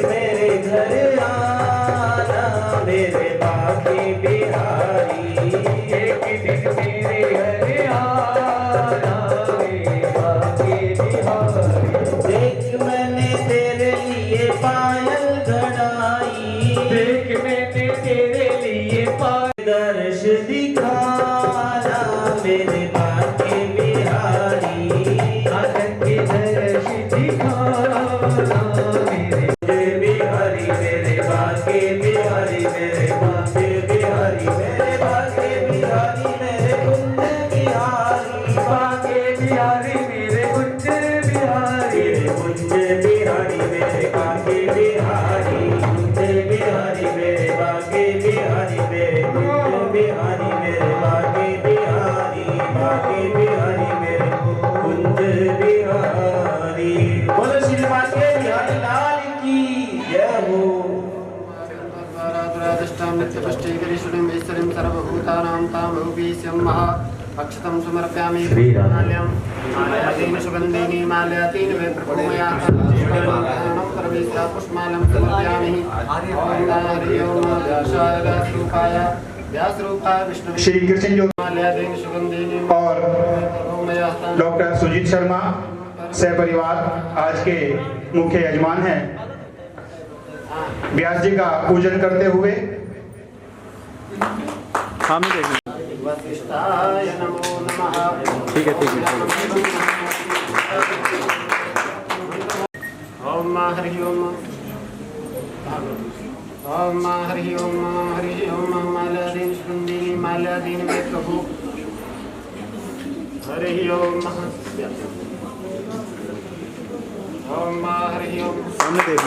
मेरे घर आना मेरे बाकी बिहारी, एक दिन मेरे घर आना मेरे बाकी बिहारी। देख मैंने तेरे लिए पायल घड़ाई, देख मैंने तेरे लिए पायल, दर्श दिखाना मेरे बाकी बिहारी, आनंद के दर्श दिखाना मेरे बिहारी, मेरे बाके बिहारी, मेरे बाके बिहारी, मेरे बाके बिहारी, मेरे कुंज बिहारी, बाके बिहारी, मेरे कुंज बिहारी, मेरे कुंज बिहारी, मेरे बाके बिहारी, कुंज बिहारी, मेरे बाके बिहारी, मेरे कुंज बिहारी, मेरे बाके बिहारी, बाके बिहारी, मेरे कुंज बिहारी। बोलो श्री बाके बिहारी लाल की जय हो। नित्यपुष्टिकरीश्वरीं सर्वभूतानां तामरूपीशं अक्षतं समर्पयामि। माल्यातीन सुगन्धीनि माल्यातीन वे प्रभुमयाः पुष्पमालं समर्पयामि। व्यासरूपाय विष्णु श्री कृष्ण जो माल्यातीन सुगन्धीनि और डॉक्टर सुजीत शर्मा सह परिवार आज के मुख्य यजमान हैं। व्यास जी का पूजन करते हुए हम देखें। वसिष्ठाय नमो नमः। ठीक है ठीक है। ओम हरि ओम, ओम हरि ओम, हरि ओम। माल्यादीन सुगंधीनि माल्यादीन मे प्रभु, हरि ओम, ओम हरि ओम। हमने देख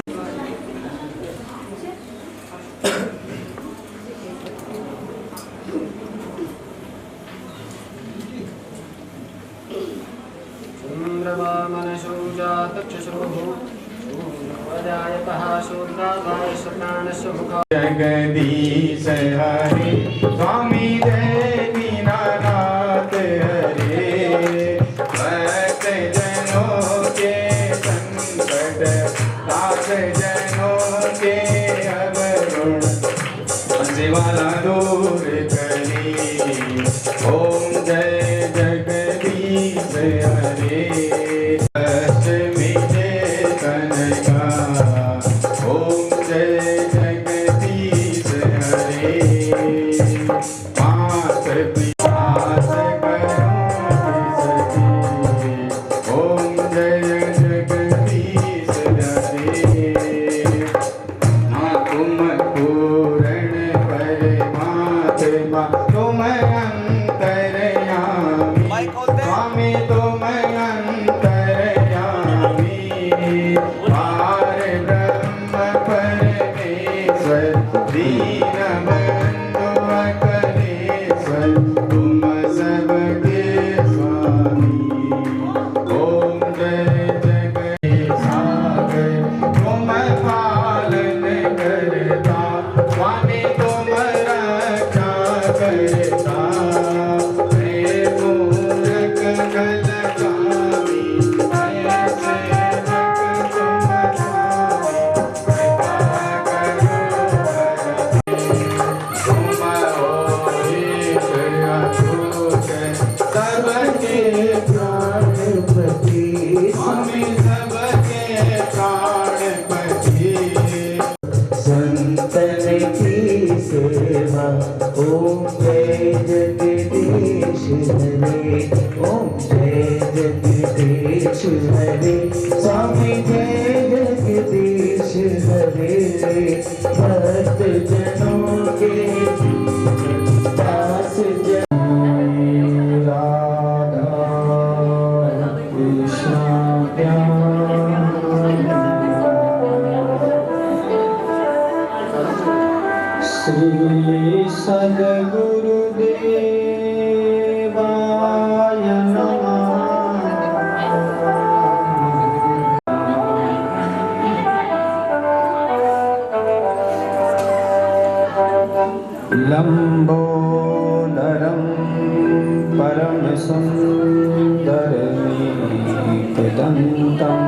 जगदीश हरे स्वामी जय दीनानाथ हरे, भक्त जनों के संकट दास जनों के अवरुण वाला दूर करी। ओम जय जगदीश हरे, ओम जय जगदीश हरे। मात पियास करो सती, ओम जय जगदीश हरे। हाँ तुम पूर्ण परमात्मा, तुम अंतर्यामी, स्वामी तुम अंतर्यामी। दीन बंधु अकलेश्वर, तुम सबके स्वामी। ओम जय जगदीशागर, तुम पालन करता, स्वामी तुम रक्षा करता। मूरख कलगामी, ऐसे संतन की सेवा। ओम जय जगदीश हरे, ओम जय जगदीश हरे, स्वामी जय जगदीश हरे। भक्त जनों के दास राधा कृष्ण श्री सद्गुरुदेवाय नमः। लंबोदर मनोहरं परमसुन्दरमेकदन्तं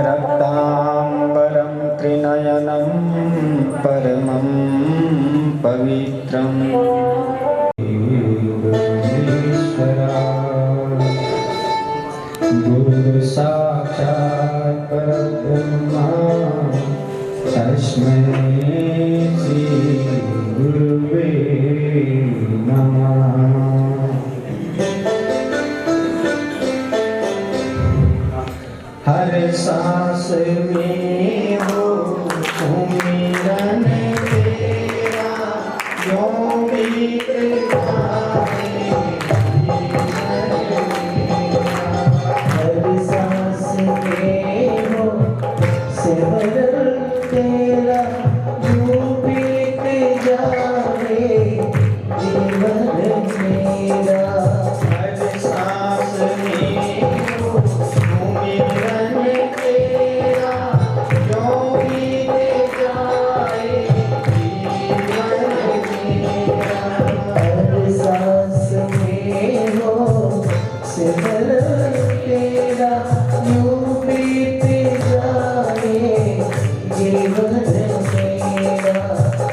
रक्ताम्बरं त्रिनयनं परमं पवित्रम् गुरु साक्षात् परब्रह्म तस्मै श्री गुरुवे नमः। हर सांस में हो सुमिरन तेरा, जो बीत जाए हर सांस में हो सिमरन तेरा, जो बीत जाए जीवन मेरा। हर सांस में हो सुमिरन तेरा, जो बीत जाए जीवन मेरा। हर सांस में हो सिमरन तेरा, जो बीत जाए जीवन मेरा।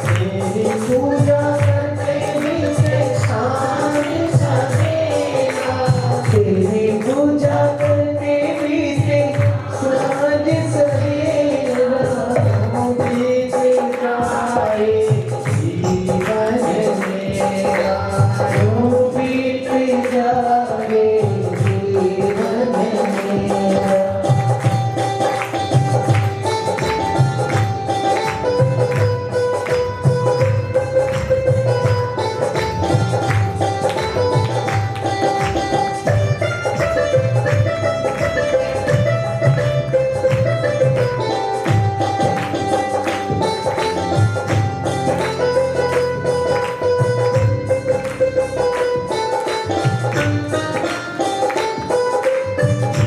तेरी पूजा करते बीते शाम सवेरा, तेरी पूजा करते बीते साँझ सवेरा। बीत जाए जीवन मेरा, जो बीत जाए जीवन मेरा।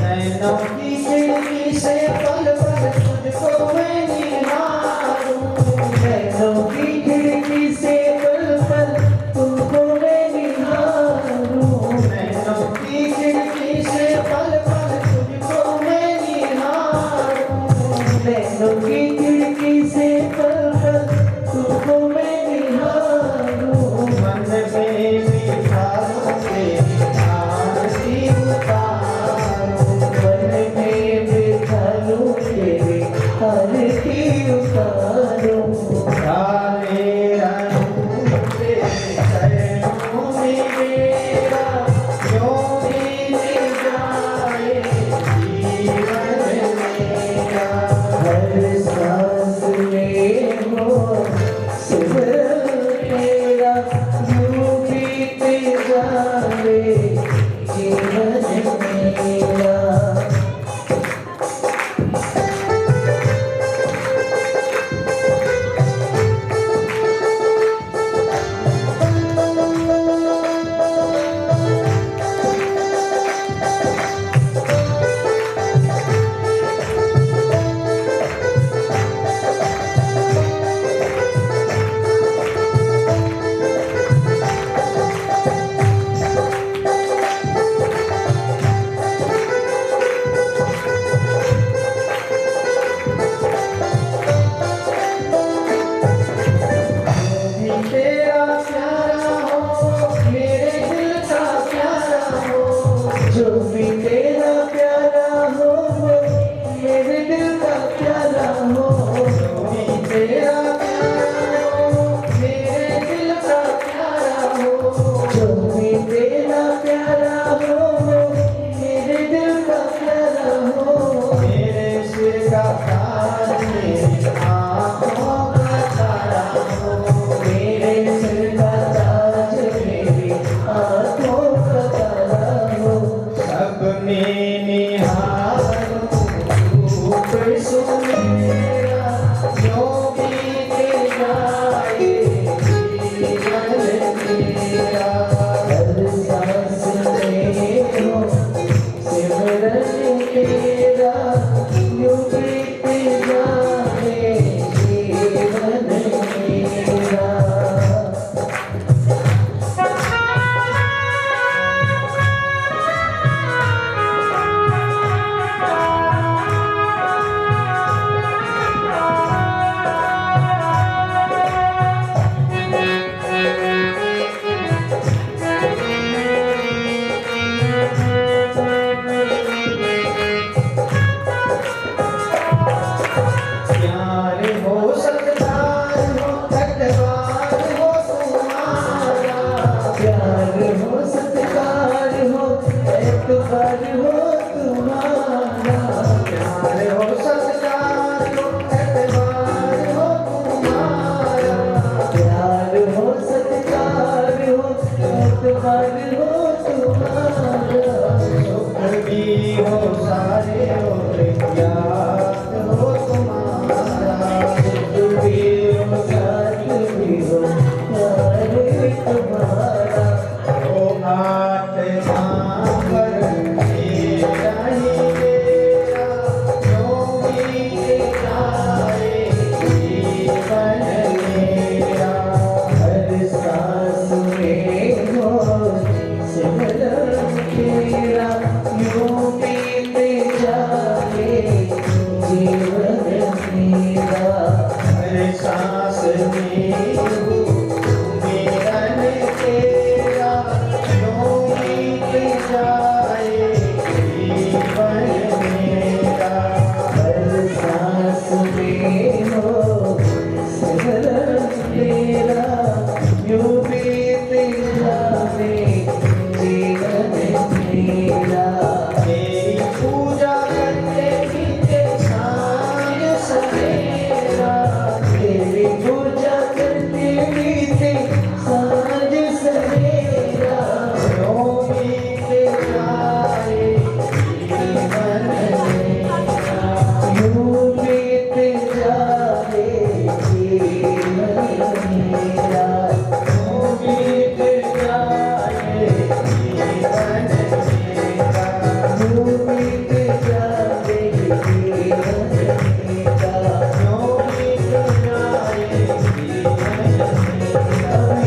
नैनों की खिड़की से पल पल तुझको मैं निहारूं, नैनों की खिड़की से पल पल तुझको मैं निहारूं। नैनों की खिड़की से पल पल तुझको मैं निहारूं, नैनों की खिड़की से पल पल तुझको मैं निहारूं। मन में बिठा तेरी आरती उतारूं, मन में बिठा तेरी आरती उतारूं। काले रंग तेरे चरणों में मेरा, जो बीत जाए जीवन मेरा। हर सांस में हो सिमरन तेरा, जो बीत जाए जीवन मेरा। तेरा प्यारा हो मेरे दिल का प्यारा हो, जो भी तेरा प्यारा हो मेरे दिल का प्यारा हो। जो भी तेरा प्यारा हो मेरे दिल का प्यारा हो, जो भी तेरा प्यारा हो मेरे दिल का प्यारा हो। मेरे सिर का ताज मेरी आँखों का तारा हो, मेरे सिर का ताज मेरी आँखों का तारा हो। सब में निहारूं रूप सुमेरा, जो बीत में हूँ, मेरा ने तेरा यूं बीत जाए जीवन मेरा, हर सांस में हो सिमरन तेरा, यूं बीत जाए जीवन मेरा। तेरी पूजा करते बीते सांझ सवेरा, तेरी पूजा करते बीते सांझ सवेरा, यूं बीत जाए जीवन मेरा, यूं बीत जाए जीवन मेरा, यूं बीत जाए जीवन मेरा, यूं बीत जाए जीवन मेरा,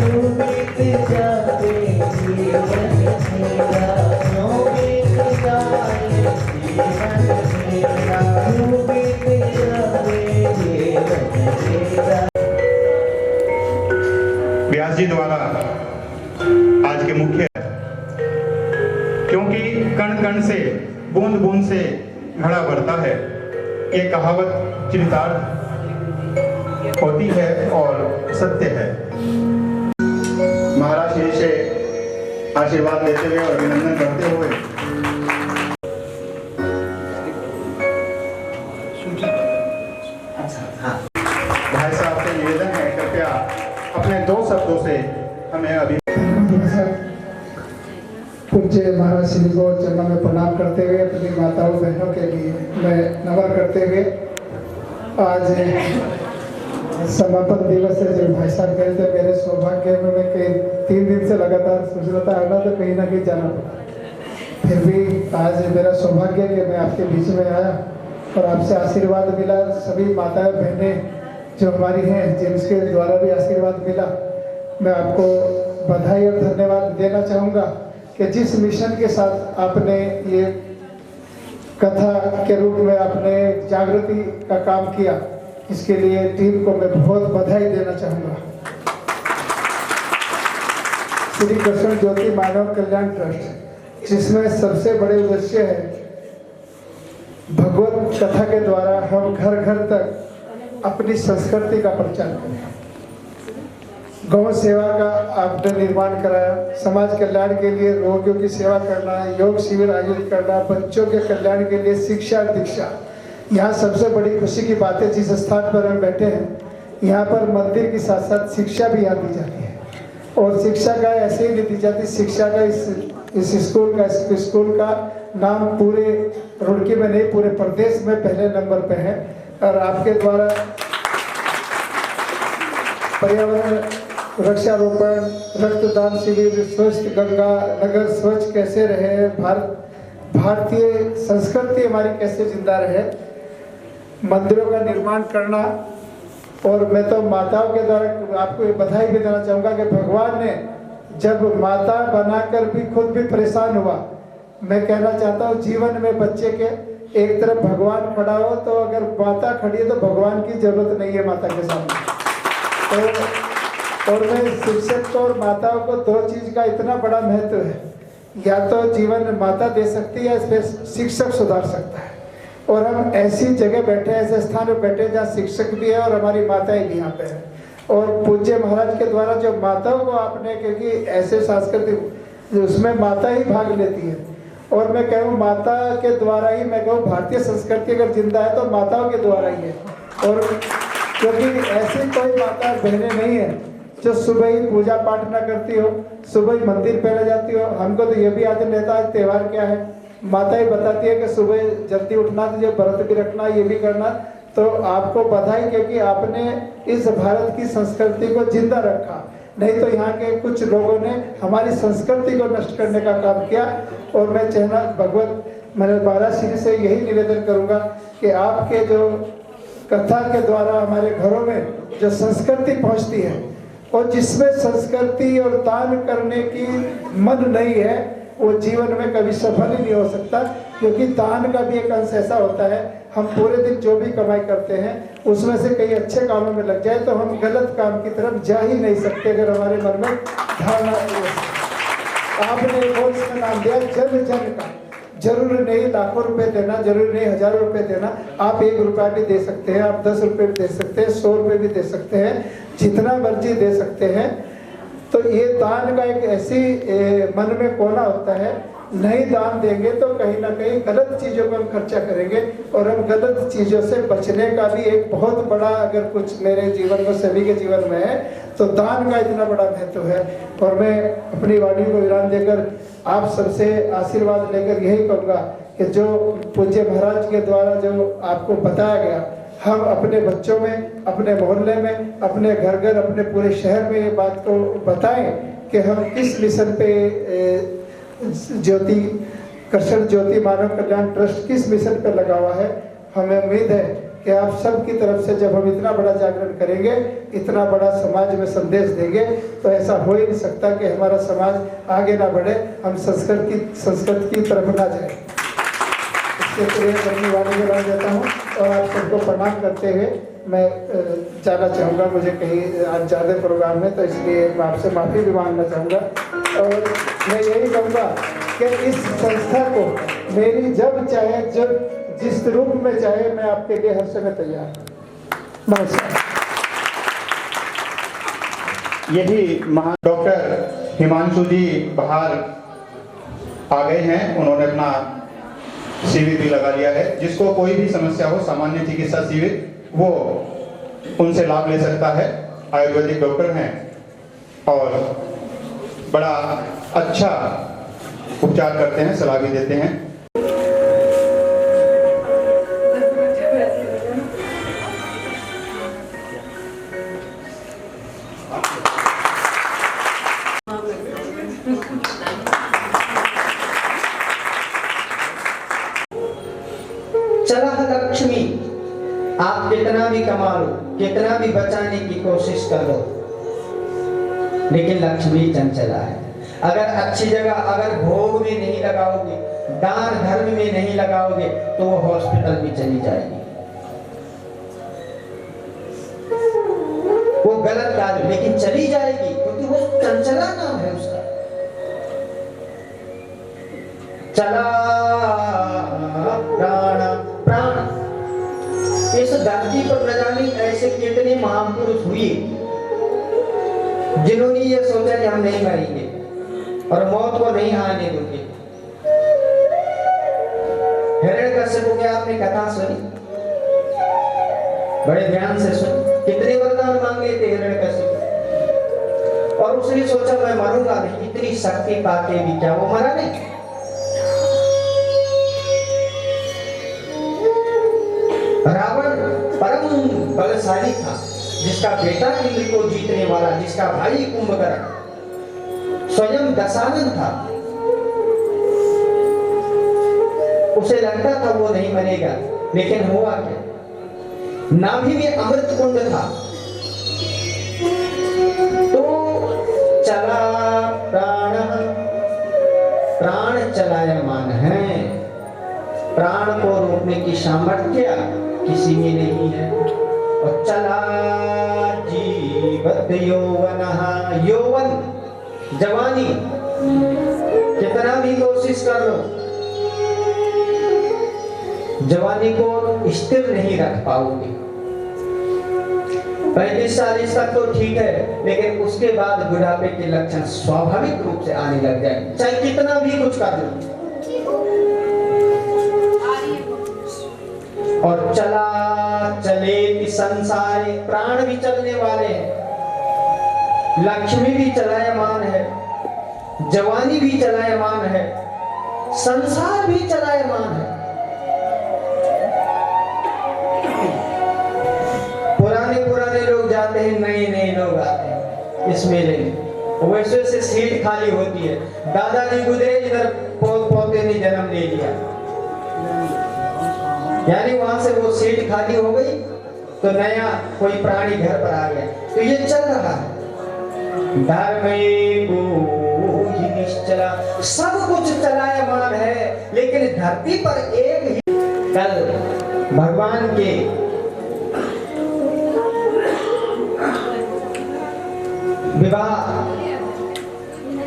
यूं बीत जाए यूं बीत जाए जीवन मेरा, यूं बीत जाए जीवन मेरा, यूं बीत जाए जीवन मेरा। व्यास जी द्वारा आज के मुख्य, क्योंकि कण कण से बूंद बूंद से घड़ा भरता है, ये कहावत चरितार्थ होती है और सत्य है। महाराज श्री से आशीर्वाद लेते हुए और अभिनंदन करते हुए भाई साहब से निवेदन है, कृपया अपने 2 शब्दों से हमें अभी पूज्य महाराज श्री को चरणों में प्रणाम करते हुए अपनी माताओं बहनों के लिए मैं नमन करते हुए, आज समापन दिवस है। जब भाई साहब गए थे, मेरे सौभाग्य में मैं कई 3 दिन से लगातार सोच रहा था आना, तो कहीं ना कहीं जाना पड़ा। फिर भी आज मेरा सौभाग्य कि मैं आपके बीच में आया और आपसे आशीर्वाद मिला। सभी माताएं बहनें जो हमारी हैं, जिनके द्वारा भी आशीर्वाद मिला, मैं आपको बधाई और धन्यवाद देना चाहूँगा कि जिस मिशन के साथ आपने ये कथा के रूप में आपने जागृति का काम किया, इसके लिए टीम को मैं बहुत बधाई देना चाहूँगा। श्री कृष्ण ज्योति मानव कल्याण ट्रस्ट, जिसमें सबसे बड़े उद्देश्य है भगवत कथा के द्वारा हम घर घर तक अपनी संस्कृति का प्रचार करें। गौ सेवा का आपने निर्माण कराया, समाज कल्याण के लिए रोगियों की सेवा करना, योग शिविर आयोजित करना, बच्चों के कल्याण के लिए शिक्षा दीक्षा। यहाँ सबसे बड़ी खुशी की बात है, जिस स्थान पर हम बैठे हैं, यहाँ पर मंदिर के साथ साथ शिक्षा भी यहाँ दी जाती है। और शिक्षा का ऐसे ही नहीं दी जाती, शिक्षा का इस स्कूल का नाम पूरे रुड़की में नहीं, पूरे प्रदेश में पहले नंबर पे है। और आपके द्वारा पर्यावरण वृक्षारोपण, रक्तदान शिविर, स्वस्थ गंगा नगर स्वच्छ कैसे रहे, भारतीय संस्कृति हमारी कैसे जिंदा रहे, मंदिरों का निर्माण करना। और मैं तो माताओं के द्वारा आपको ये बधाई भी देना चाहूँगा कि भगवान ने जब माता बनाकर भी खुद भी परेशान हुआ। मैं कहना चाहता हूँ, जीवन में बच्चे के एक तरफ भगवान खड़ा हो, तो अगर माता खड़ी है तो भगवान की जरूरत नहीं है माता के सामने। और मैं शिक्षक को और माताओं को 2 चीज़ का इतना बड़ा महत्व है, या तो जीवन माता दे सकती है, इसमें शिक्षक सुधार सकता है। और हम ऐसी जगह बैठे, ऐसे स्थान पर बैठे जहाँ शिक्षक भी है और हमारी माताएं भी यहाँ पे हैं। और पूज्य महाराज के द्वारा जो माताओं को आपने, क्योंकि ऐसे सांस्कृतिक उसमें माता ही भाग लेती है, और मैं कहूँ माता के द्वारा ही, मैं कहूँ भारतीय संस्कृति अगर जिंदा है तो माताओं के द्वारा ही है। और क्योंकि ऐसी कोई माता बहनें नहीं है जो सुबह ही पूजा पाठ ना करती हो, सुबह ही मंदिर पहले जाती हो। हमको तो ये भी याद रहता है त्यौहार क्या है, माता ही बताती है कि सुबह जल्दी उठना, तो जो व्रत भी रखना, ये भी करना। तो आपको बधाई, क्योंकि आपने इस भारत की संस्कृति को जिंदा रखा। नहीं तो यहाँ के कुछ लोगों ने हमारी संस्कृति को नष्ट करने का काम किया। और मैं चाहना मैं महाराज श्री से यही निवेदन करूँगा कि आपके जो कथा के द्वारा हमारे घरों में जो संस्कृति पहुँचती है, और जिसमें संस्कृति और दान करने की मन नहीं है, वो जीवन में कभी सफल ही नहीं हो सकता। क्योंकि दान का भी एक अंश ऐसा होता है, हम पूरे दिन जो भी कमाई करते हैं उसमें से कई अच्छे कामों में लग जाए तो हम गलत काम की तरफ जा ही नहीं सकते अगर हमारे मन में धारणा नहीं है। आपने एक और इसका नाम दिया जन जन का। जरूरी नहीं लाखों रुपए देना, जरूरी नहीं हजारों रुपए देना, आप 1 रुपया भी दे सकते हैं, आप 10 रुपए भी दे सकते हैं, 100 रुपए भी दे सकते हैं, जितना मर्जी दे सकते हैं। तो ये दान का एक ऐसी मन में कोना होता है, नहीं दान देंगे तो कहीं ना कहीं गलत चीज़ों पर हम खर्चा करेंगे और हम गलत चीज़ों से बचने का भी एक बहुत बड़ा अगर कुछ मेरे जीवन में सभी के जीवन में है तो दान का इतना बड़ा महत्व है। और मैं अपनी वाणी को विराम देकर आप सबसे आशीर्वाद लेकर यही कहूँगा कि जो पूज्य महाराज के द्वारा जो आपको बताया गया, हम अपने बच्चों में, अपने मोहल्ले में, अपने घर घर, अपने पूरे शहर में ये बात को बताएं कि हम किस मिशन पे ज्योति कृष्ण ज्योति मानव कल्याण ट्रस्ट किस मिशन पे लगा हुआ है। हमें उम्मीद है कि आप सब की तरफ से जब हम इतना बड़ा जागरण करेंगे, इतना बड़ा समाज में संदेश देंगे तो ऐसा हो ही नहीं सकता कि हमारा समाज आगे ना बढ़े, हम संस्कृत की तरफ ना जाए। इसके लिए अपनी वाणी में रह जाता हूँ और आप सबको प्रणाम करते हुए मैं जाना चाहूँगा। मुझे कहीं आज ज़्यादा प्रोग्राम में तो इसलिए मैं आपसे माफ़ी भी मांगना चाहूँगा और मैं यही कहूँगा कि इस संस्था को मेरी जब चाहे, जब जिस रूप में चाहे, मैं आपके लिए हर समय तैयार हूँ। नमस्कार। यही महान डॉक्टर हिमांशु जी बाहर आ गए हैं, उन्होंने अपना शिविर भी लगा लिया है। जिसको कोई भी समस्या हो, सामान्य चिकित्सा शिविर, वो उनसे लाभ ले सकता है। आयुर्वेदिक डॉक्टर हैं और बड़ा अच्छा उपचार करते हैं, सलाह भी देते हैं। चला लक्ष्मी, आप कितना भी कमा लो, कितना भी बचाने की कोशिश कर लो, लेकिन लक्ष्मी चंचला है। अगर अच्छी जगह, अगर भोग में नहीं लगाओगे, दान धर्म में नहीं लगाओगे तो वो हॉस्पिटल में चली जाएगी। वो गलत कार्य, लेकिन चली जाएगी क्योंकि वो चंचला नाम है उसका। चला प्राण, इस धरती पर न जाने ऐसे कितने महापुरुष हुए जिन्होंने ये सोचा कि हम नहीं मरेंगे और मौत को नहीं आने देंगे। हिरण्यकश्यप की आपने कथा सुनी, बड़े ध्यान से सुनी। कितने वरदान मांगे थे हिरण्यकश्यप, और उसने सोचा मैं मरूंगा नहीं, इतनी शक्ति पाके भी क्या वो मरा नहीं। रावण परम बलशाली था, जिसका बेटा इंद्र को जीतने वाला, जिसका भाई कुंभकर्ण स्वयं दशानन था। उसे लगता था वो नहीं मरेगा, लेकिन हुआ क्या? नाभि में अमृत कुंड था। तो चला प्राण, प्राण चलायमान है। प्राण को रोकने की सामर्थ्य किसी में नहीं है। और चला जीवत यौवन, यौवन जवानी, कितना भी कोशिश कर लो, जवानी को स्थिर नहीं रख पाओगे। 35-40 तक तो ठीक है, लेकिन उसके बाद बुढ़ापे के लक्षण स्वाभाविक रूप से आने लग जाएंगे, चाहे कितना भी कुछ कर लो। और चला चले संसारे, प्राण भी चलने वाले हैं, लक्ष्मी भी चलायमान है, जवानी भी चलायमान है, संसार भी चलायमान है। पुराने लोग जाते हैं, नए लोग आते हैं इस मेले में। वैसे से सीट खाली होती है। दादाजी गुजरे, इधर पोते ने जन्म ले लिया, यानी वहां से वो सीट खाली हो गई तो नया कोई प्राणी घर पर आ गया। तो ये चल रहा है। धर्मे को ही निश्चला, सब कुछ चलायमान है, लेकिन धरती पर एक ही। कल भगवान के विवाह,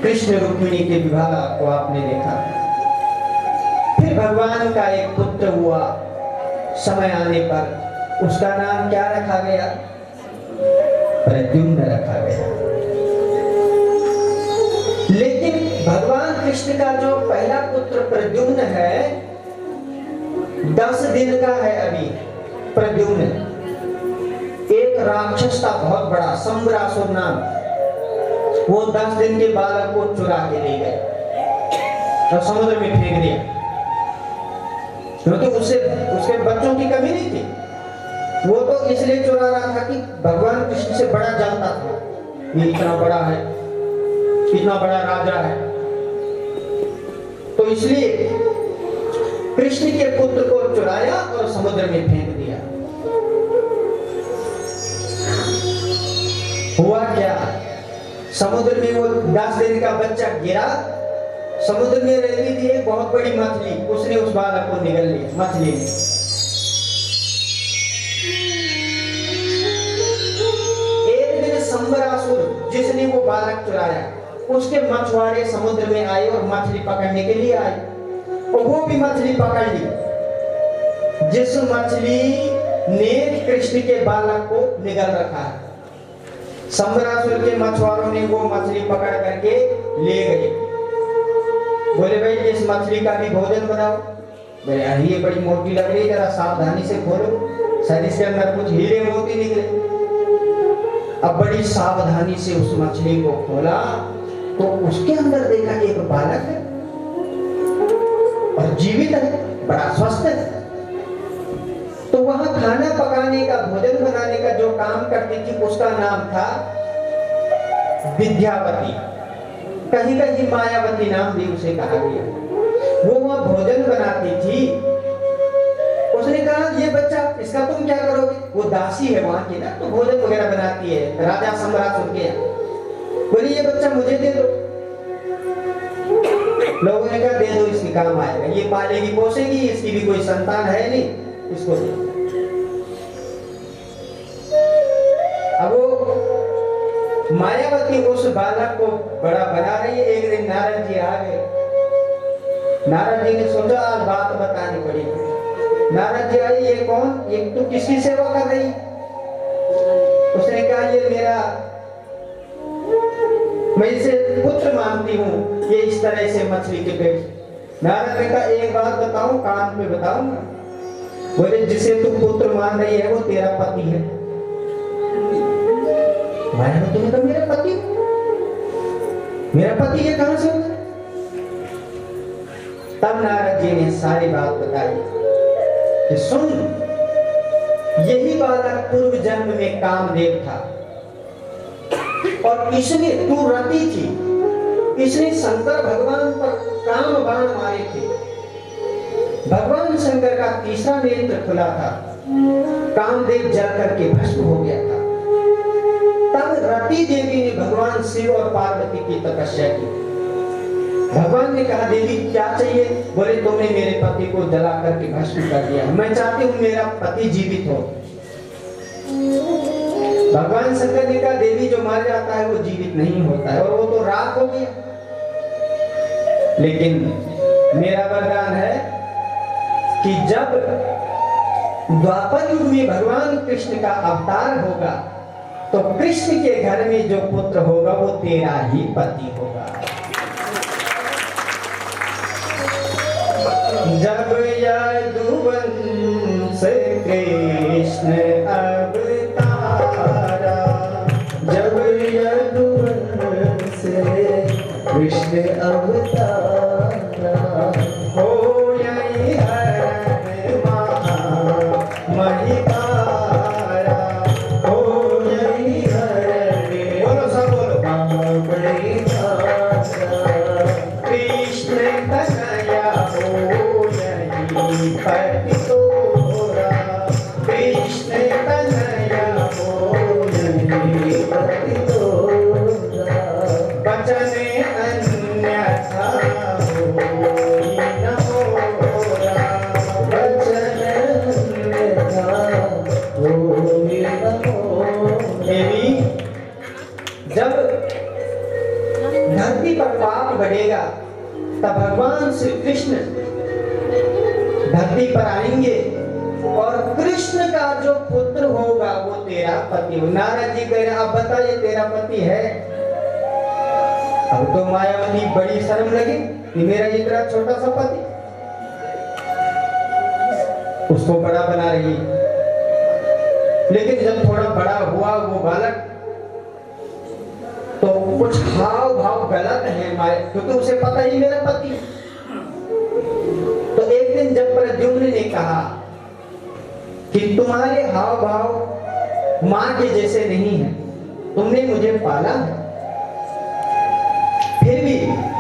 कृष्ण रुक्मिणी के विवाह को आपने देखा। फिर भगवान का एक पुत्र हुआ, समय आने पर उसका नाम क्या रखा गया? प्रद्युम्न रखा गया। लेकिन भगवान कृष्ण का जो पहला पुत्र प्रद्युम्न है, 10 दिन का है अभी प्रद्युम्न। एक राक्षस था बहुत बड़ा, सम्रासुर नाम, वो 10 दिन के बालक को चुरा के ले गए और समुद्र में फेंक दिया, क्योंकि उसके बच्चों की कमी नहीं थी। वो तो इसलिए चुरा रहा था कि भगवान कृष्ण से बड़ा जानता था, ये इतना बड़ा है, इतना बड़ा राजा है, तो इसलिए कृष्ण के पुत्र को चुराया और समुद्र में फेंक दिया। हुआ क्या? समुद्र में वो 10 दिन का बच्चा गिरा, समुद्र में रहती थी एक बहुत बड़ी मछली, उसने उस बालक को निगल लिया मछली ने। एक दिन सम्रासुर जिसने वो बालक चुराया, उसके मछुआरे समुद्र में आए और मछली पकड़ने के लिए आए, और वो भी मछली पकड़ ली जिस मछली ने कृष्ण के बालक को निगल रखा है। सम्रासुर के मछुआरों ने वो मछली पकड़ करके ले गए। बोले भाई इस मछली का भी भोजन बनाओ। बोले ये बड़ी मोटी लग रही है, जरा सावधानी से खोलो, शायद इसके अंदर कुछ हीरे मोती निकले। अब बड़ी सावधानी से उस मछली को खोला तो उसके अंदर देखा एक बालक है और जीवित है, बड़ा स्वस्थ है। तो वहां खाना पकाने का, भोजन बनाने का जो काम करती थी उसका नाम था विद्यावती, कहीं कहीं मायावती नाम भी उसे कहा गया। वो वहां भोजन बनाती थी। उसने कहा ये बच्चा, इसका तुम क्या करोगे? वो दासी है वहां की ना, तो भोजन वगैरह बनाती है राजा सम्रासुर के। बोली ये बच्चा मुझे दे दो। लोगों ने कहा दे दो, इसकी काम आएगा, ये पालेगी पोसेगी, इसकी भी कोई संतान है नहीं, इसको दे। अब वो मायावती उस बालक को बड़ा बना रही है। एक दिन नारद जी आ गए। नारद जी ने सोचा आज बात बतानी पड़ेगी। नारद जी आए, ये कौन, ये तू किसकी सेवा कर रही? उसने कहा ये मेरा, मैं इसे पुत्र मानती हूँ, ये इस तरह से मछली के पेट। नारद ने कहा एक बात बताऊं, कान पे बताऊंगा। बोले जिसे तू पुत्र मान रही है वो तेरा पति है। मायावती ने कहा मेरा पति? मेरा पति ये कहां से होगा? तब नारद जी ने सारी बात बताई कि सुन, यही बालक पूर्व जन्म में कामदेव था और इसने, तू रति थी, इसने शंकर भगवान पर काम बाण मारे थे। भगवान शंकर का तीसरा नेत्र खुला था, कामदेव जल करके भस्म हो गया था। तब रति देवी ने भगवान शिव और पार्वती की तपस्या की। भगवान ने कहा देवी क्या चाहिए? बोले तुमने मेरे पति को जला करके भस्म कर दिया, मैं चाहती हूँ मेरा पति जीवित हो। भगवान शंकर ने कहा देवी जो मार जाता है वो जीवित नहीं होता है, और वो तो राख हो गया। लेकिन मेरा वरदान है कि जब द्वापर युग में भगवान कृष्ण का अवतार होगा तो कृष्ण के घर में जो पुत्र होगा वो तेरा ही पति होगा। जब यदुवंश कृष्ण अवतारा, जब यदुवंश कृष्ण अवतारा, हो यही हरण महिपारा, हो यही हरण बोलो सब बोलो। महिपारा, कृष्ण कन्हैया हो यही पति तोरा, कृष्ण कन्हैया हो यही पति तोरा, वचन अन्यथा जब धरती पर पाप बढ़ेगा तब भगवान श्री कृष्ण धरती पर आएंगे और कृष्ण का जो पुत्र होगा वो तेरा पति हो। नारद जी कह रहे हैं, अब बता ये तेरा पति है? अब तो मायावती बड़ी शर्म लगी कि मेरा इतना छोटा सा पति, उसको बड़ा बना रही। लेकिन जब थोड़ा बड़ा हुआ वो बालक, तो कुछ हाव भाव गलत है माया, क्योंकि उसे पता ही मेरा पति। तो एक दिन जब प्रद्युम्न ने कहा कि तुम्हारे हाव भाव मां के जैसे नहीं है, तुमने मुझे पाला है, फिर भी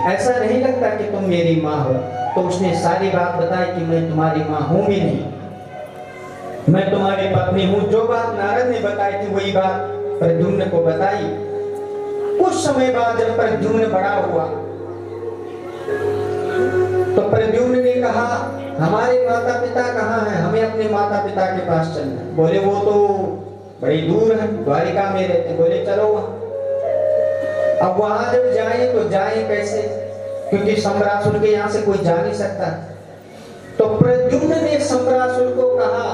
ऐसा नहीं लगता कि तुम मेरी मां हो, तो उसने सारी बात बताई कि मैं तुम्हारी मां हूं भी नहीं, मैं तुम्हारी पत्नी हूं। जो बात नारद ने बताई थी वही बात प्रद्युम्न को बताई। कुछ समय बाद जब प्रद्युम्न बड़ा हुआ तो प्रद्युम्न ने कहा, हमारे माता पिता कहाँ हैं, हमें अपने माता पिता के पास चलना है। बोले वो तो बड़ी दूर है, द्वारिका में रहते। बोले चलो वहां। अब वहां जब जाए तो जाए कैसे, क्योंकि सम्रासुर के यहाँ से कोई जा नहीं सकता। तो प्रद्युम्न ने सम्रासुर को कहा,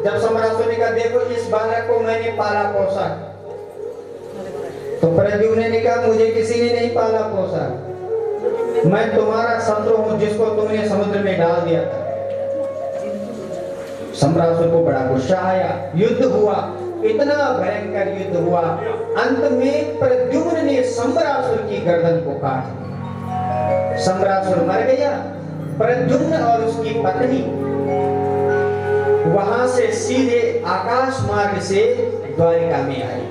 जब सम्रासुर ने कहा देखो इस बालक को मैंने पाला पोसा, तो प्रद्युम्न ने कहा मुझे किसी ने नहीं पाला पोसा, मैं तुम्हारा शत्रु हूं जिसको तुमने समुद्र में डाल दिया था। सम्रासुर को बड़ा गुस्सा आया, युद्ध हुआ, इतना भयंकर युद्ध हुआ। अंत में प्रद्युम्न ने सम्रासुर की गर्दन को काट दिया। सम्रासुर मर गया। प्रद्युम्न और उसकी पत्नी वहां से सीधे आकाश मार्ग से द्वारिका में आई।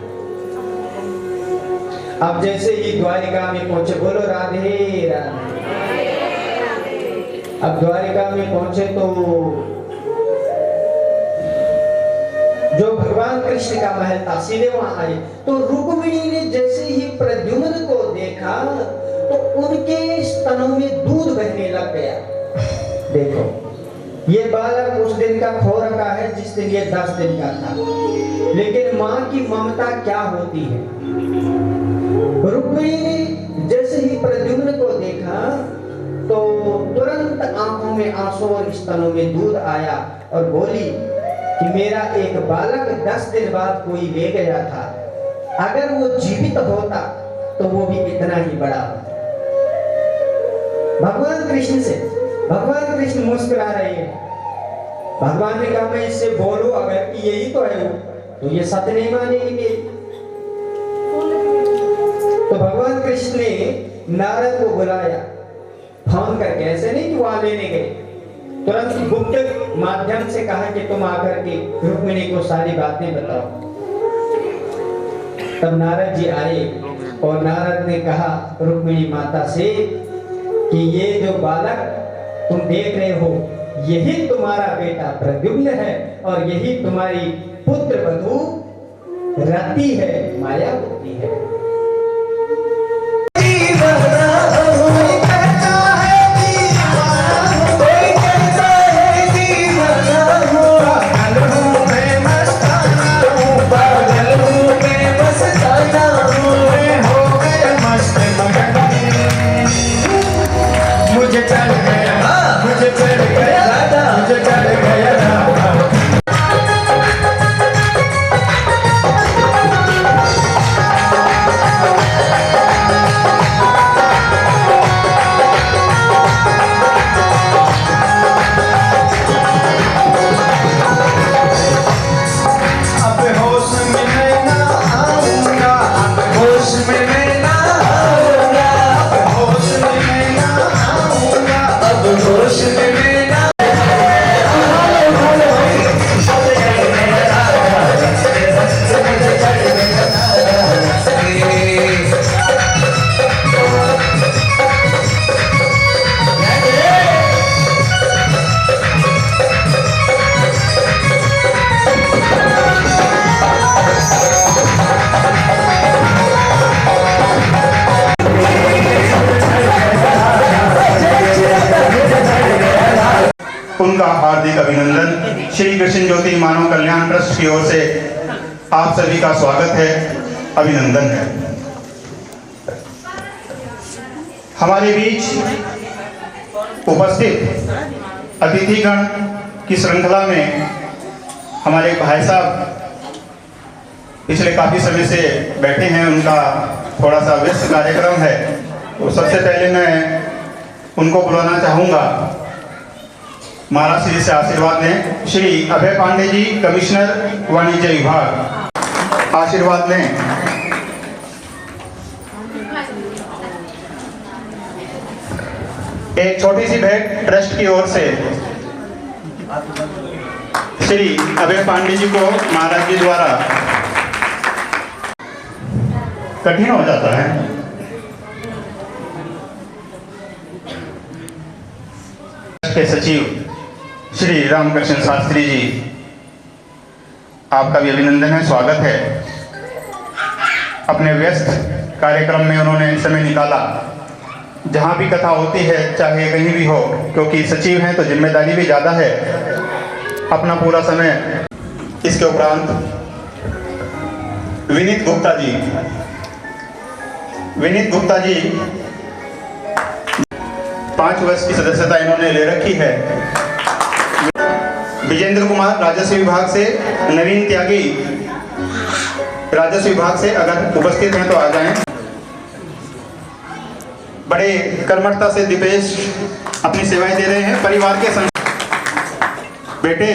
अब जैसे ही द्वारिका में पहुंचे, बोलो राधे राधे। अब द्वारिका में पहुंचे तो जो भगवान कृष्ण का महल था सीधे वहां आए। तो रुक्मिणी ने जैसे ही प्रद्युम्न को देखा तो उनके स्तनों में दूध बहने लग गया। देखो ये बालक उस दिन का खो रखा है जिस दिन ये 10 दिन का था, लेकिन मां की ममता क्या होती है। रुक्मिणी ने जैसे ही प्रद्युम्न को देखा तो तुरंत आंखों में आंसू और स्तनों में दूध आया और बोली कि मेरा एक बालक 10 दिन बाद कोई ले गया था, अगर वो जीवित होता तो वो भी इतना ही बड़ा होता। भगवान कृष्ण से भगवान कृष्ण मुस्कुरा रहे हैं। भगवान ने कहा मैं इससे बोलूं अगर कि यही तो है वो, तो ये सत्य नहीं मानेगी। तो भगवान कृष्ण ने नारद को बुलाया फोन करके, ऐसे नहीं कि वहां लेने गए, तुरंत गुप्त माध्यम से कहा कि तुम आकर के रुक्मिणी को सारी बातें बताओ। तब नारद जी आए और नारद ने कहा रुक्मिणी माता से कि ये जो बालक तुम देख रहे हो यही तुम्हारा बेटा प्रद्युम्न है और यही तुम्हारी पुत्र वधू रति है, मायावती है। उनका हार्दिक अभिनंदन। श्री कृष्ण ज्योति मानव कल्याण ट्रस्ट की ओर से आप सभी का स्वागत है, अभिनंदन है। हमारे बीच उपस्थित अतिथिगण की श्रृंखला में हमारे भाई साहब पिछले काफ़ी समय से बैठे हैं, उनका थोड़ा सा व्यस्त कार्यक्रम है। तो सबसे पहले मैं उनको बुलाना चाहूँगा, महाराज श्री से आशीर्वाद लें। श्री अभय पांडे जी, कमिश्नर वाणिज्य विभाग, आशीर्वाद लें। एक छोटी सी भेंट ट्रस्ट की ओर से श्री अभय पांडे जी को महाराज जी द्वारा। कठिन हो जाता है। के सचिव श्री रामकृष्ण शास्त्री जी, आपका भी अभिनंदन है, स्वागत है। अपने व्यस्त कार्यक्रम में उन्होंने समय निकाला। जहाँ भी कथा होती है, चाहे कहीं भी हो, क्योंकि सचिव हैं तो जिम्मेदारी भी ज़्यादा है, अपना पूरा समय। इसके उपरांत विनीत गुप्ता जी, विनीत गुप्ता जी 5 वर्ष की सदस्यता इन्होंने ले रखी है। विजेंद्र कुमार राजस्व विभाग से, नवीन त्यागी राजस्व विभाग से अगर उपस्थित हैं तो आ जाएं। बड़े कर्मठता से दीपेश अपनी सेवाएं दे रहे हैं परिवार के संग। बेटे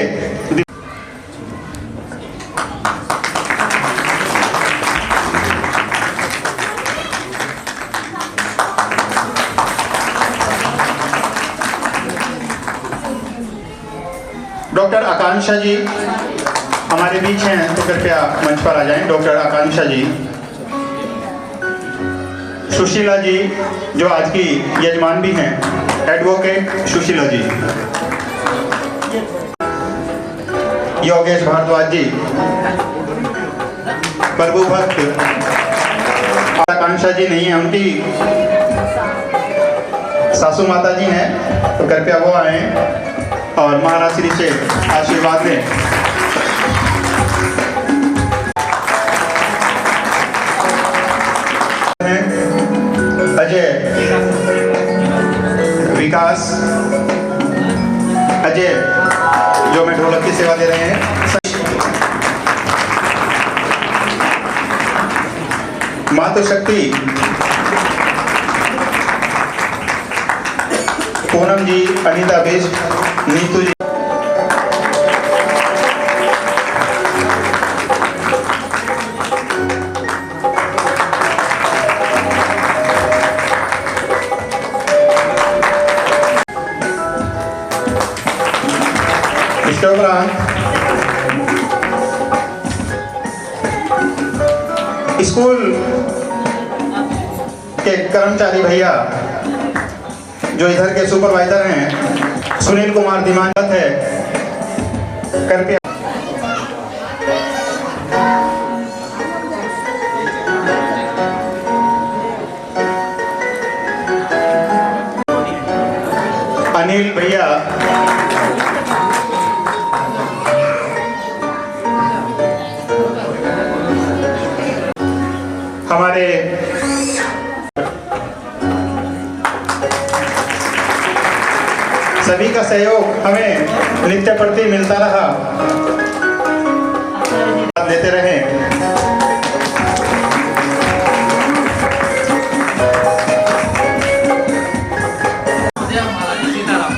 डॉक्टर आकांक्षा जी हमारे बीच हैं, तो कृपया मंच पर आ जाएं। डॉक्टर आकांक्षा जी, सुशीला जी जो आज की यजमान भी हैं, एडवोकेट सुशीला जी, योगेश भारद्वाज जी, प्रभु भक्त। आकांक्षा जी नहीं है, उनकी सासू माता जी हैं, तो कृपया वो आए और महाराज श्री से आशीर्वाद लें। अजय विकास, अजय जो मैं ढोलक की सेवा दे रहे हैं। मातृशक्ति पूनम जी, अनीता बेस्ट, नीतू जी। इसके उपरांत स्कूल के कर्मचारी भैया जो इधर के सुपरवाइजर हैं, सुनील कुमार दिमागत है, कृपया अनिल भैया, हमारे सभी का सहयोग हमें नित्य प्रति मिलता रहा, देते रहे।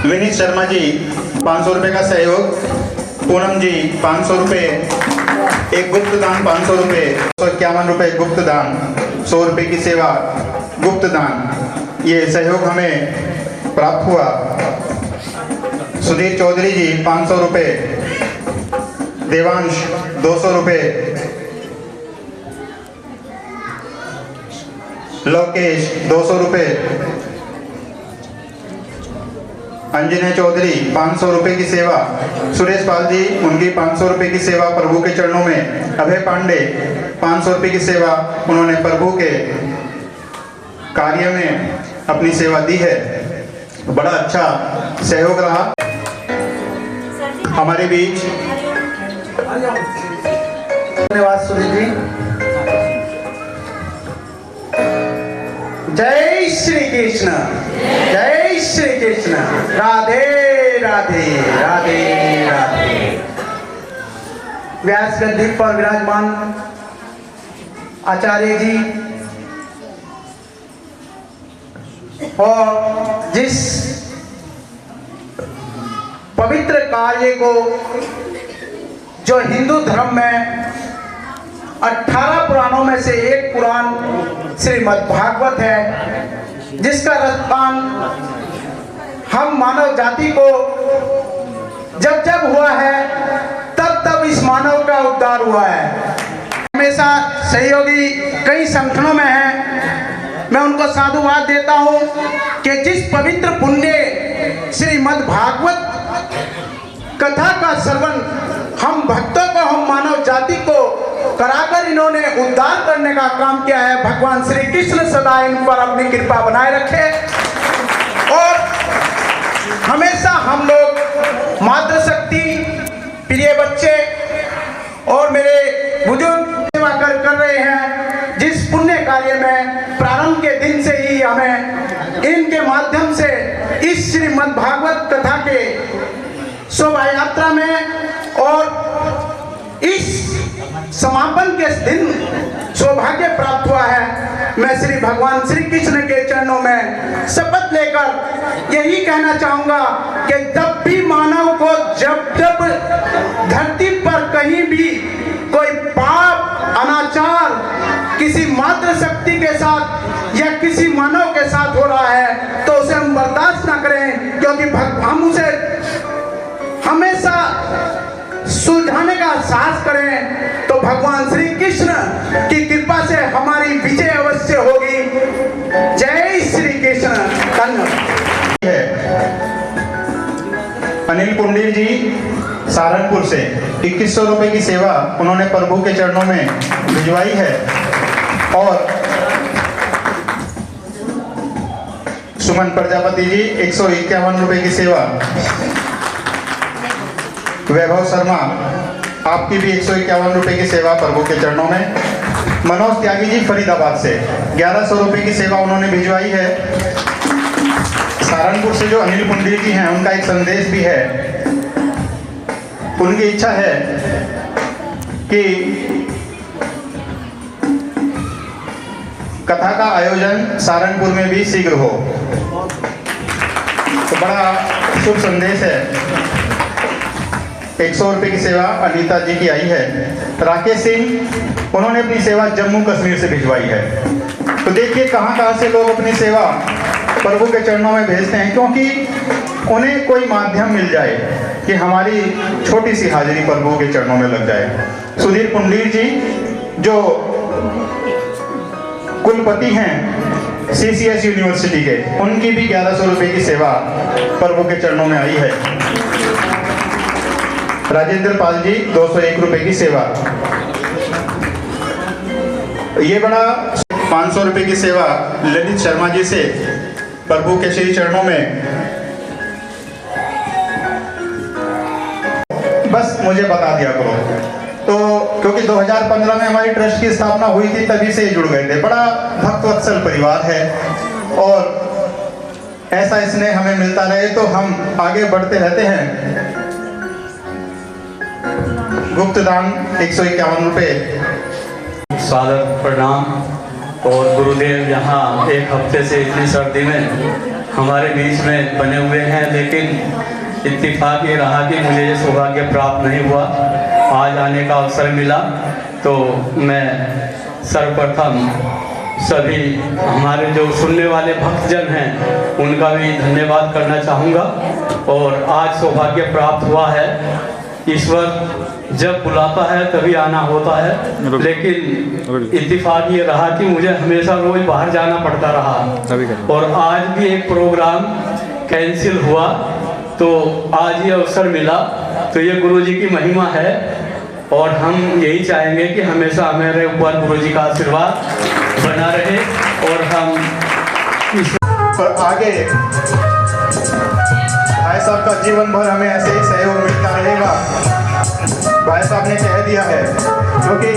विनीत शर्मा जी 500 रुपये का सहयोग, पूनम जी 500 रुपये, एक गुप्त दान 500 रुपये, 151 रुपये गुप्त दान, 100 रुपये की सेवा गुप्त दान, ये सहयोग हमें प्राप्त हुआ। सुधीर चौधरी जी 500 रुपये, देवांश 200 रुपये, लोकेश 200 रुपये, अंजने चौधरी 500 रुपये की सेवा, सुरेश पाल जी उनकी 500 रुपये की सेवा प्रभु के चरणों में, अभय पांडे 500 रुपये की सेवा, उन्होंने प्रभु के कार्य में अपनी सेवा दी है। बड़ा अच्छा सहयोग रहा हमारे बीच। धन्यवाद सुनील जी। जय श्री कृष्ण, जय श्री कृष्ण। राधे राधे राधे राधे। व्यास गद्दी पर विराजमान आचार्य जी और जिस पवित्र कार्य को जो हिंदू धर्म में 18 पुराणों में से एक पुराण श्रीमद् भागवत है, जिसका रसपान हम मानव जाति को जब जब हुआ है तब तब इस मानव का उद्धार हुआ है। हमेशा सहयोगी कई संगठनों में हैं, मैं उनको साधुवाद देता हूं कि जिस पवित्र पुण्य श्रीमद् भागवत कथा का श्रवण हम भक्तों को, हम मानव जाति को कराकर इन्होंने उद्धार करने का काम किया है। भगवान श्री कृष्ण सदा इन पर अपनी कृपा बनाए रखे और हमेशा हम लोग मातृशक्ति, प्रिय बच्चे और मेरे बुजुर्ग सेवा कर रहे हैं। जिस पुण्य कार्य में प्रारंभ के दिन से ही हमें इनके माध्यम से इस श्रीमद् भागवत कथा के शोभा यात्रा में और इस समापन के दिन सौभाग्य प्राप्त हुआ है। मैं श्री भगवान श्री कृष्ण के चरणों में शपथ लेकर यही कहना चाहूंगा कि जब भी मानव को जब जब धरती पर कहीं भी कोई पाप, अनाचार किसी मातृशक्ति के साथ या किसी मानव के साथ हो रहा है तो उसे हम बर्दाश्त ना करें, क्योंकि हम उसे हमेशा सुलझाने का साहस करें तो भगवान श्री कृष्ण की कृपा से हमारी विजय अवश्य होगी। जय श्री कृष्ण। धन्यवाद। अनिल पुंडीर जी सहारनपुर से 2100 रुपए की सेवा उन्होंने प्रभु के चरणों में भिजवाई है। और सुमन प्रजापति जी 151 रुपए की सेवा। वैभव शर्मा आपकी भी 151 रुपए की सेवा प्रभु के चरणों में। मनोज त्यागी जी फरीदाबाद से 1100 रुपए की सेवा उन्होंने भिजवाई है। सहारनपुर से जो अनिल पुंडीर जी हैं उनका एक संदेश भी है। उनकी इच्छा है कि कथा का आयोजन सहारनपुर में भी शीघ्र हो। तो बड़ा शुभ संदेश है। 100 रुपए की सेवा अनीता जी की आई है। राकेश सिंह उन्होंने अपनी सेवा जम्मू कश्मीर से भिजवाई है। तो देखिए कहां से लोग अपनी सेवा प्रभु के चरणों में भेजते हैं, क्योंकि उन्हें कोई माध्यम मिल जाए कि हमारी छोटी सी हाजिरी प्रभु के चरणों में लग जाए। सुधीर पुंडीर जी जो कुलपति हैं CCS यूनिवर्सिटी के, उनकी भी 1100 रुपए की सेवा प्रभु के चरणों में आई है। राजेंद्र पाल जी 201 रुपए की सेवा। ये बड़ा 500 रुपए की सेवा ललित शर्मा जी से प्रभु के श्री चरणों में। बस मुझे बता दिया करो। तो क्योंकि 2015 में हमारी ट्रस्ट की स्थापना हुई थी, तभी से जुड़ गए थे। बड़ा भक्तवत्सल परिवार है और ऐसा स्नेह हमें मिलता रहे तो हम आगे बढ़ते रहते हैं। गुप्त दान 151 रुपए। स्वागत, प्रणाम। और गुरुदेव यहाँ एक हफ्ते से इतनी सर्दी में हमारे बीच में बने हुए हैं, लेकिन इत्तेफाक ये रहा कि मुझे ये सौभाग्य प्राप्त नहीं हुआ। आज आने का अवसर मिला तो मैं सर्वप्रथम सभी हमारे जो सुनने वाले भक्तजन हैं उनका भी धन्यवाद करना चाहूँगा। और आज सौभाग्य प्राप्त हुआ है। ईश्वर जब बुलाता है तभी आना होता है, लेकिन इत्तेफाक ये रहा कि मुझे हमेशा रोज बाहर जाना पड़ता रहा और आज भी एक प्रोग्राम कैंसिल हुआ तो आज ये अवसर मिला। तो ये गुरु जी की महिमा है और हम यही चाहेंगे कि हमेशा हमारे ऊपर गुरु जी का आशीर्वाद बना रहे और हम पर आगे भाई साहब का जीवन भर हमें ऐसे ही सहयोग मिलता रहेगा। भाई साहब ने कह दिया है क्योंकि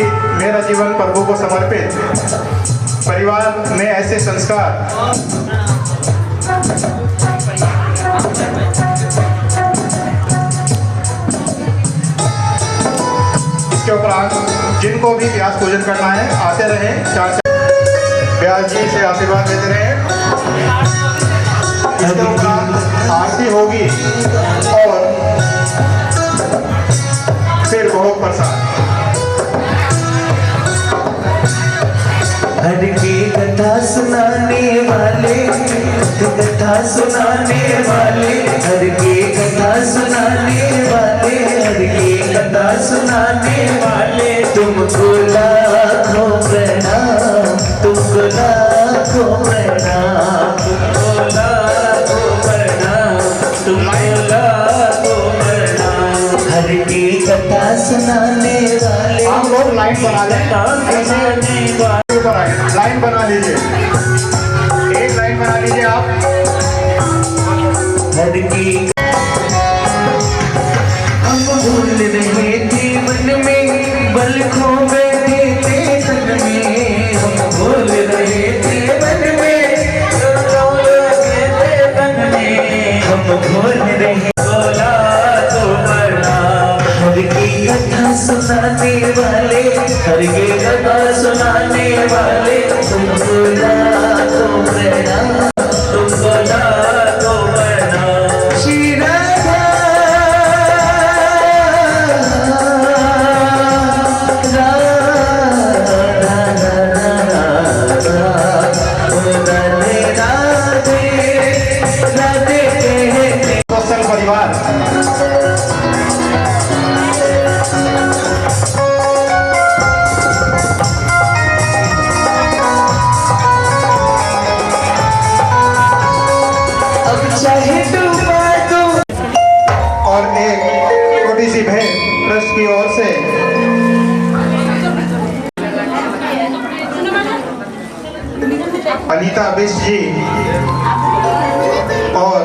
मेरा जीवन प्रभु को समर्पित परिवार में ऐसे संस्कार इसके उपरांत जिनको भी व्यास पूजन करना है आते रहे, व्यास जी से आशीर्वाद देते रहे। इसके उपरांत आरती होगी और फिर भोग प्रसाद। हर की कथा सुनाने वाले, कथा सुनाने वाले, हर की कथा सुनाने वाले, हर की कथा सुनाने वाले, तुमको लाखों प्रणाम, तुमको लाखों प्रणाम, तुमको लाखों प्रणाम, तुमको लाखों प्रणाम। हर की कथा सुनाने वाले, आप लोग लाइन बना लें, लाइन बना लीजिए, एक लाइन बना लीजिए आप। हर की हम भूल रहे थे मन में, बल खो बैठे थे तन में, हम भूल रहे थे मन में, तन में, हम भूल रहे बोला तो प्रणाम। हर की कथा सुनाने वाले, हर की कथा सुनाने वाले, तुमको लाखों प्रणाम, तुमको लाखों प्रणाम। श्री राधा कौशल परिवार और एक छोटी सी भेंट ट्रस्ट की ओर से अनीता बिष्ट जी और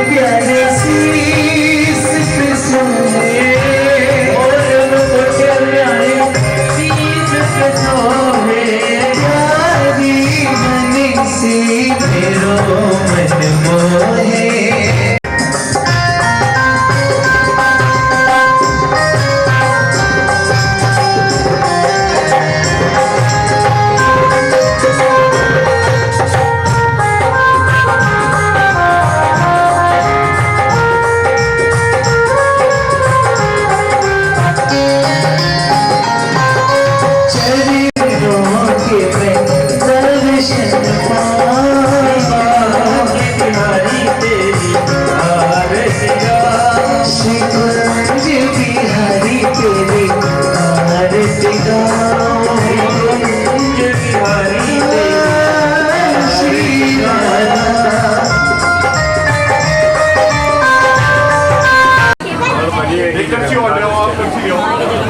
प्यारे शीश पे सोए, प्यारी बनी सी मेरो मन मोहे।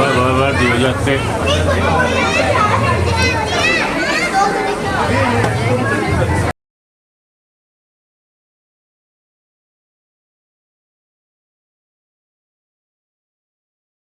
Baru-baru di Ojek.